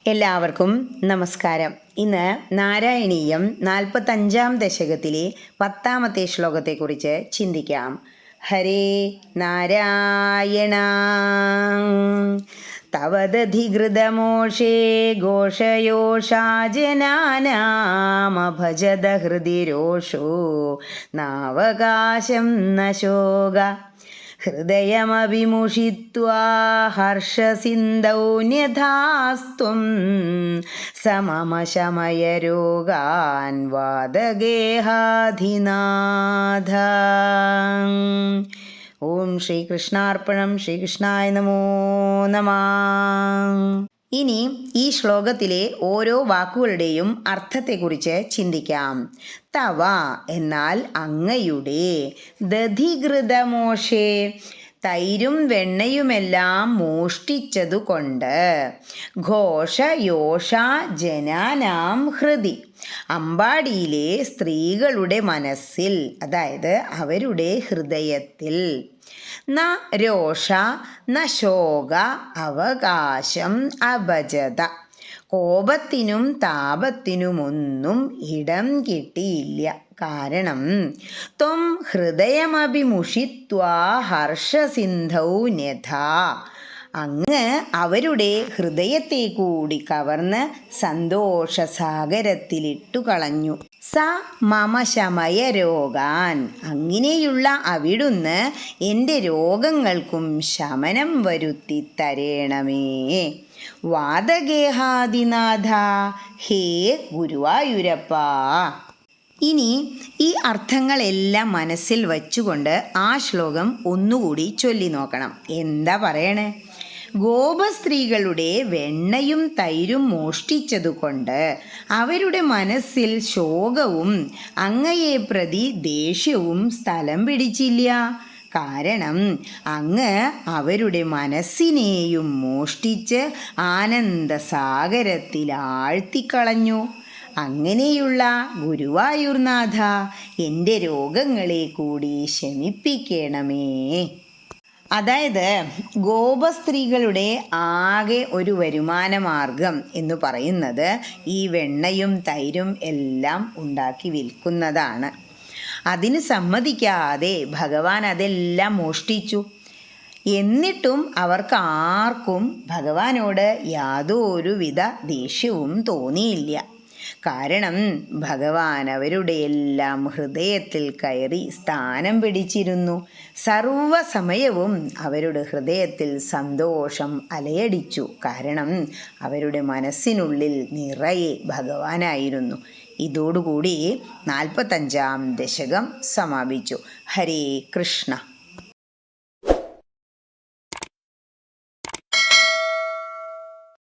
എല്ലാവർക്കും നമസ്കാരം. ഇന്ന് നാരായണീയം 45-ാം ദശകത്തിലെ 10-ാമത്തെ ശ്ലോകത്തെക്കുറിച്ച് ചിന്തിക്കാം. ഹരേ നാരായണ തവദധികൃതമോഷേ ഘോഷയോഷാജനാനാമഭജത ഹൃദി രോഷോ നാവകാശം ന ശോക ഹൃദയമഭിമുഷിത്വാ ഹർഷസിന്ധൗ ന്യഥാസ്ത്വം സമമ ശമയരോഗാൻ വാദഗേഹാധിനാഥ. ഓം ശ്രീകൃഷ്ണാർപ്പണം. ശ്രീകൃഷ്ണായ നമോ നമഃ. ഇനി ഈ ശ്ലോകത്തിലെ ഓരോ വാക്കുകളുടെയും അർത്ഥത്തെക്കുറിച്ച് ചിന്തിക്കാം. തവ എന്നാൽ അങ്ങയുടെ, ദധികൃതമോഷേ തൈരും വെണ്ണയുമെല്ലാം മോഷ്ടിച്ചതുകൊണ്ട്, ഘോഷയോഷ ജനാനാം ഹൃദി അമ്പാടിയിലെ സ്ത്രീകളുടെ മനസ്സിൽ, അതായത് അവരുടെ ഹൃദയത്തിൽ, ന രോഷ ന ശോക അവകാശം അഭജത കോപത്തിനും താപത്തിനുമൊന്നും ഇടം കിട്ടിയില്ല. കാരണം ത്വം ഹൃദയമഭിമുഷിത്വാ ഹർഷസിന്ധൗ ന്യഥാ അങ്ങ് അവരുടെ ഹൃദയത്തെ കൂടി കവർന്ന് സന്തോഷസാഗരത്തിലിട്ടു കളഞ്ഞു. സ മമ ശമയ രോഗാൻ അങ്ങനെയുള്ള അവിടുന്ന് എൻ്റെ രോഗങ്ങൾക്കും ശമനം വരുത്തി തരേണമേ. വാദഗേഹാദിനാഥ ഹേ ഗുരുവായൂരപ്പ. ഇനി ഈ അർത്ഥങ്ങളെല്ലാം മനസ്സിൽ വച്ചുകൊണ്ട് ആ ശ്ലോകം ഒന്നുകൂടി ചൊല്ലി നോക്കണം. എന്താ പറയണേ? ഗോപസ്ത്രീകളുടെ വെണ്ണയും തൈരും മോഷ്ടിച്ചതുകൊണ്ട് അവരുടെ മനസ്സിൽ ശോകവും അങ്ങയെ പ്രതി ദേഷ്യവും സ്ഥലം പിടിച്ചില്ല. കാരണം അങ്ങ് അവരുടെ മനസ്സിനെയും മോഷ്ടിച്ച് ആനന്ദസാഗരത്തിൽ ആഴ്ത്തിക്കളഞ്ഞു. അങ്ങനെയുള്ള ഗുരുവായൂർനാഥ എൻ്റെ രോഗങ്ങളെ കൂടി ശമിപ്പിക്കണമേ. അതായത് ഗോപസ്ത്രീകളുടെ ആകെ ഒരു വരുമാന മാർഗം എന്ന് പറയുന്നത് ഈ വെണ്ണയും തൈരും എല്ലാം ഉണ്ടാക്കി വിൽക്കുന്നതാണ്. അതിന് സമ്മതിക്കാതെ ഭഗവാൻ അതെല്ലാം മോഷ്ടിച്ചു. എന്നിട്ടും അവർക്ക് ആർക്കും ഭഗവാനോട് യാതൊരുവിധ ദേഷ്യവും തോന്നിയില്ല. കാരണം ഭഗവാൻ അവരുടെ എല്ലാം ഹൃദയത്തിൽ കയറി സ്ഥാനം പിടിച്ചിരുന്നു. സർവസമയവും അവരുടെ ഹൃദയത്തിൽ സന്തോഷം അലയടിച്ചു. കാരണം അവരുടെ മനസ്സിനുള്ളിൽ നിറയെ ഭഗവാനായിരുന്നു. ഇതോടുകൂടി 45-ാം ദശകം സമാപിച്ചു. ഹരേ കൃഷ്ണ.